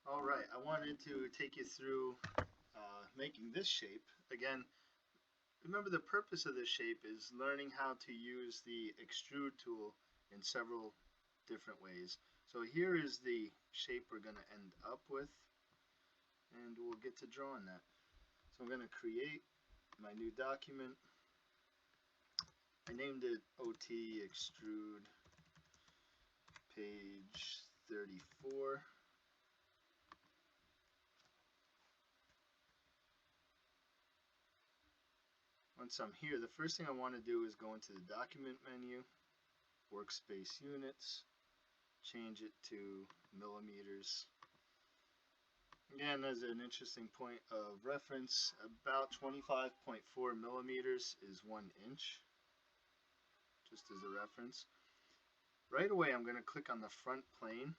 All right, I wanted to take you through making this shape. Again, remember the purpose of this shape is learning how to use the extrude tool in several different ways. So here is the shape we're going to end up with, and we'll get to drawing that. So I'm going to create my new document. I named it OT Extrude page 34. Once I'm here, the first thing I want to do is go into the document menu, workspace units, change it to millimeters. Again, as an interesting point of reference, about 25.4 millimeters is 1 inch, just as a reference. Right away, I'm going to click on the front plane.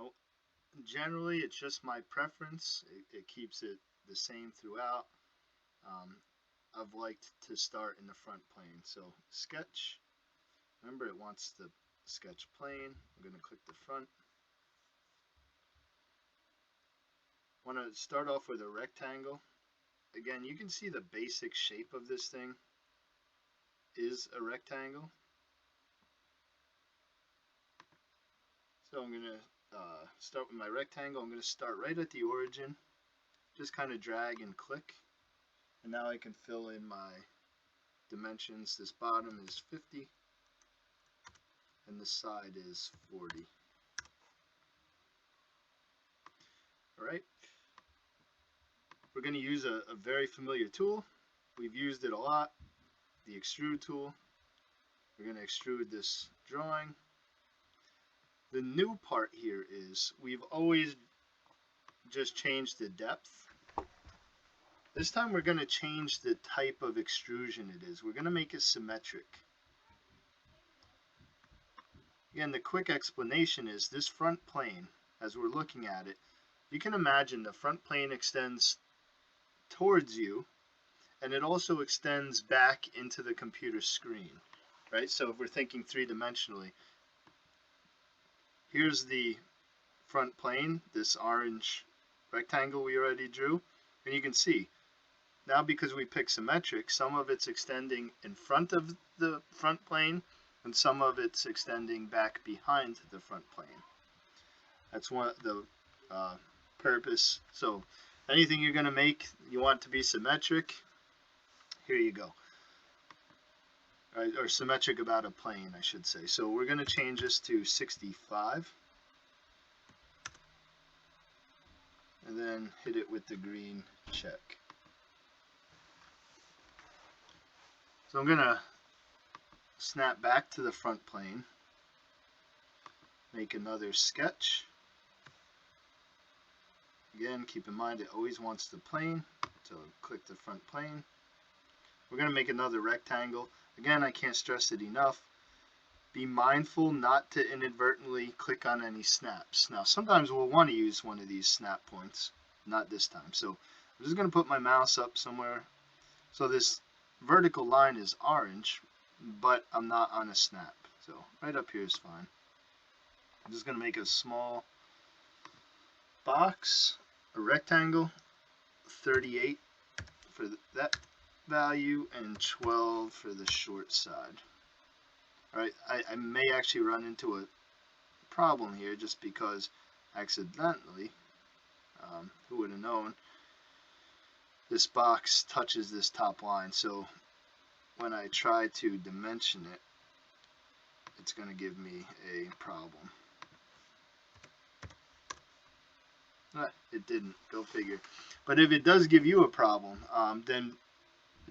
Oh, generally, it's just my preference. It keeps it the same throughout. I've liked to start in the front plane. So sketch, remember it wants the sketch plane. I'm going to click the front. Want to start off with a rectangle. Again, you can see the basic shape of this thing is a rectangle. So I'm going to start with my rectangle. I'm going to start right at the origin. Just kind of drag and click. And now I can fill in my dimensions. This bottom is 50 and this side is 40. Alright, we're going to use a very familiar tool. We've used it a lot, the extrude tool. We're going to extrude this drawing. The new part here is we've always just changed the depth. This time we're going to change the type of extrusion it is. We're going to make it symmetric. Again, the quick explanation is this front plane, as we're looking at it, you can imagine the front plane extends towards you, and it also extends back into the computer screen, right? So if we're thinking three-dimensionally, here's the front plane, this orange rectangle we already drew, and you can see, now because we pick symmetric, some of it's extending in front of the front plane, and some of it's extending back behind the front plane. That's one of the purpose. So anything you're going to make, you want to be symmetric, here you go. Right, or symmetric about a plane, I should say. So we're going to change this to 65. And then hit it with the green check. So I'm going to snap back to the front plane, make another sketch. Again, keep in mind it always wants the plane, so click the front plane. We're going to make another rectangle. Again, I can't stress it enough. Be mindful not to inadvertently click on any snaps. Now, sometimes we'll want to use one of these snap points, not this time. So I'm just going to put my mouse up somewhere. So this vertical line is orange, but I'm not on a snap. So right up here is fine. I'm just going to make a small box, a rectangle, 38 for that value and 12 for the short side. Alright, I may actually run into a problem here just because accidentally, who would have known, this box touches this top line. So when I try to dimension it, it's going to give me a problem. It didn't, go figure. But if it does give you a problem, then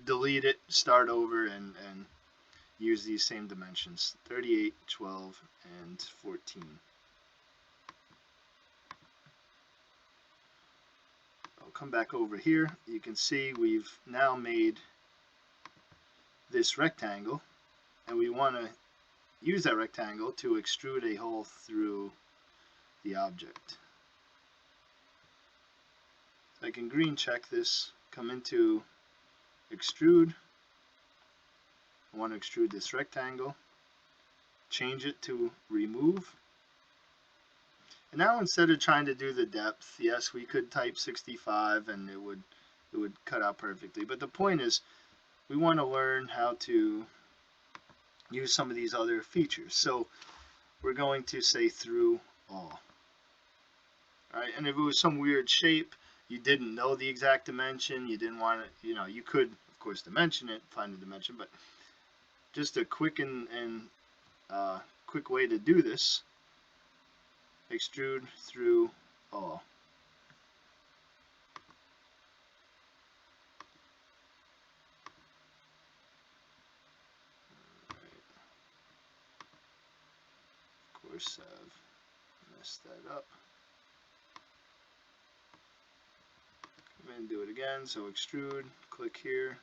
delete it, start over, and use these same dimensions, 38, 12, and 14. I'll come back over here. You can see we've now made this rectangle, and we want to use that rectangle to extrude a hole through the object. So I can green check this, come into extrude. I want to extrude this rectangle, change it to remove, Now instead of trying to do the depth, yes, we could type 65 and it would cut out perfectly. But the point is, we want to learn how to use some of these other features. So we're going to say through all. Alright, and if it was some weird shape, you didn't know the exact dimension, you didn't want it, you could, of course, dimension it, find the dimension, but just a quick and quick way to do this, extrude through all. Of course, I've messed that up. Come in and do it again. So extrude, click here,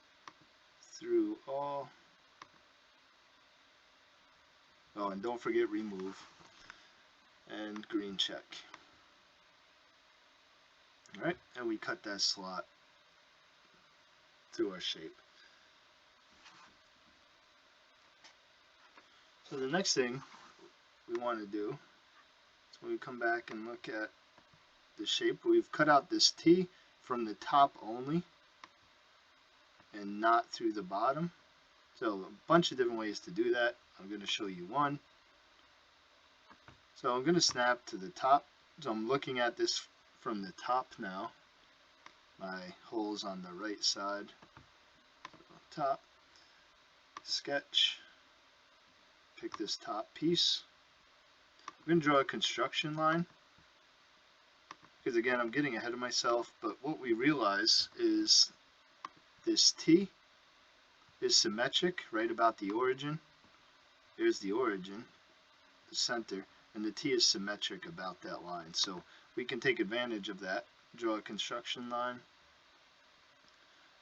through all. Oh, and don't forget remove and green check. Alright, and we cut that slot through our shape. So the next thing we want to do is when we come back and look at the shape, we've cut out this T from the top only and not through the bottom. So a bunch of different ways to do that. I'm going to show you one. So I'm going to snap to the top. So I'm looking at this from the top now. My hole's on the right side. So top, sketch, pick this top piece. I'm going to draw a construction line. Because again, I'm getting ahead of myself, but what we realize is this T is symmetric right about the origin. There's the origin, the center, and the T is symmetric about that line. So we can take advantage of that, draw a construction line.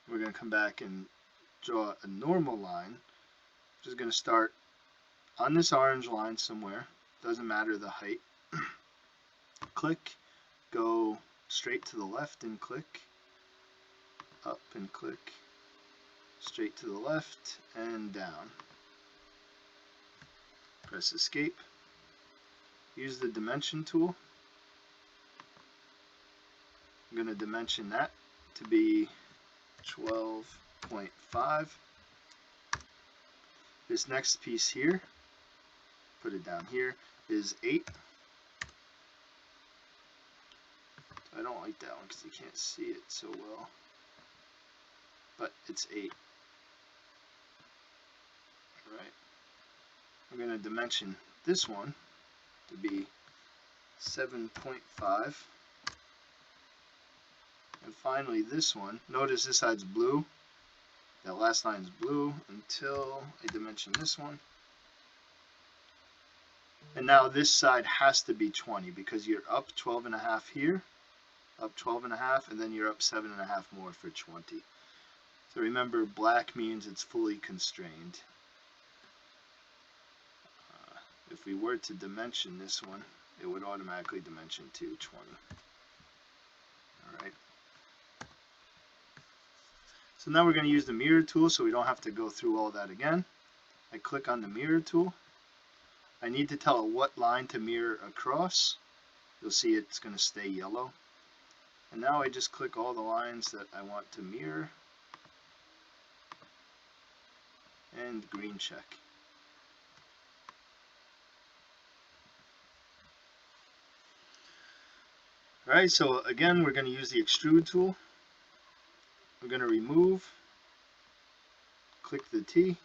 We're going to come back and draw a normal line, which is going to start on this orange line somewhere. Doesn't matter the height. Click, go straight to the left and click, up and click, straight to the left and down. Press escape. Use the dimension tool. I'm going to dimension that to be 12.5. This next piece here, put it down here, is 8. I don't like that one because you can't see it so well, but it's 8. Alright, I'm going to dimension this one to be 7.5. And finally this one, notice this side's blue, that last line's blue until I dimension this one. And now this side has to be 20 because you're up 12.5 here, up 12.5, and then you're up 7.5 more for 20. So remember, black means it's fully constrained. If we were to dimension this one, it would automatically dimension to 20. Alright. So now we're going to use the mirror tool so we don't have to go through all that again. I click on the mirror tool. I need to tell it what line to mirror across. You'll see it's going to stay yellow. And now I just click all the lines that I want to mirror. And green check. Alright, so again, we're going to use the extrude tool. We're going to remove, click the T,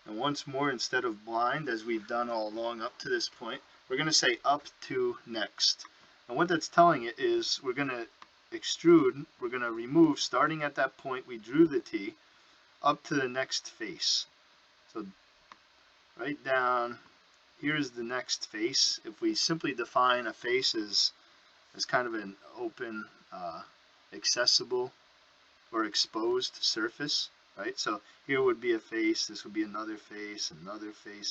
and once more, instead of blind, as we've done all along up to this point, we're going to say up to next. And what that's telling it is we're going to extrude, we're going to remove, starting at that point we drew the T, up to the next face. So right down, here's the next face. If we simply define a face as kind of an open, accessible or exposed surface, right? So here would be a face, this would be another face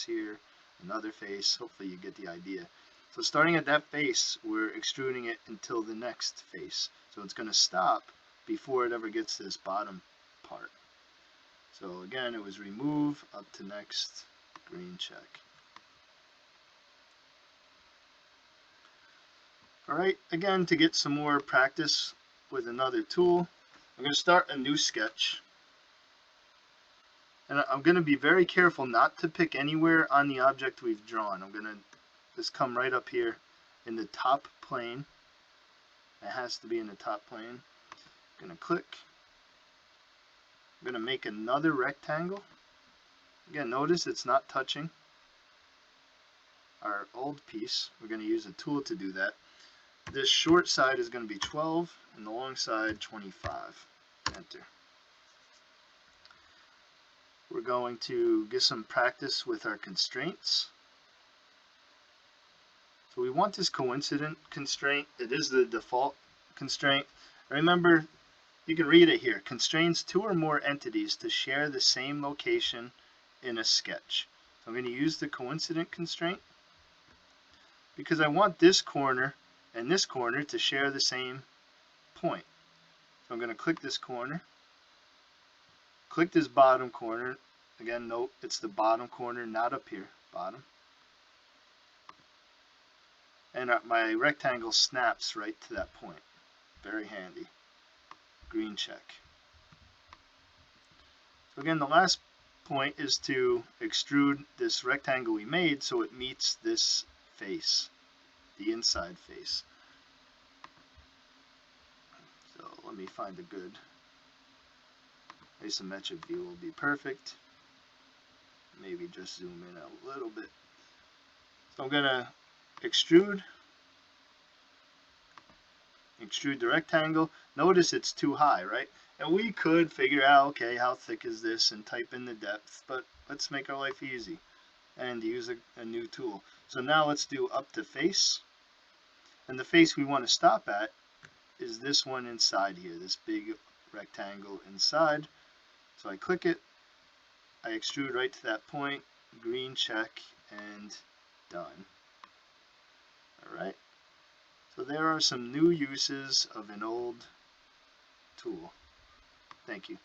here, another face. Hopefully you get the idea. So starting at that face, we're extruding it until the next face. So it's going to stop before it ever gets to this bottom part. So again, it was remove, up to next, green check. Alright, again, to get some more practice with another tool, I'm going to start a new sketch. And I'm going to be very careful not to pick anywhere on the object we've drawn. I'm going to just come right up here in the top plane. It has to be in the top plane. I'm going to click. I'm going to make another rectangle. Again, notice it's not touching our old piece. We're going to use a tool to do that. This short side is going to be 12 and the long side 25. Enter. We're going to get some practice with our constraints. So we want this coincident constraint. It is the default constraint. Remember, you can read it here. Constrains two or more entities to share the same location in a sketch. So I'm going to use the coincident constraint because I want this corner and this corner to share the same point. So I'm going to click this corner, click this bottom corner. Again, note it's the bottom corner, not up here, bottom. And my rectangle snaps right to that point. Very handy. Green check. So again, the last point is to extrude this rectangle we made so it meets this face, the inside face. So let me find a good isometric view will be perfect. Maybe just zoom in a little bit. So I'm going to extrude the rectangle. Notice it's too high, right? And we could figure out, okay, how thick is this and type in the depth, but let's make our life easy and use a new tool. So now let's do up to face. And the face we want to stop at is this one inside here, this big rectangle inside. So I click it, I extrude right to that point, green check, and done. Alright, so there are some new uses of an old tool. Thank you.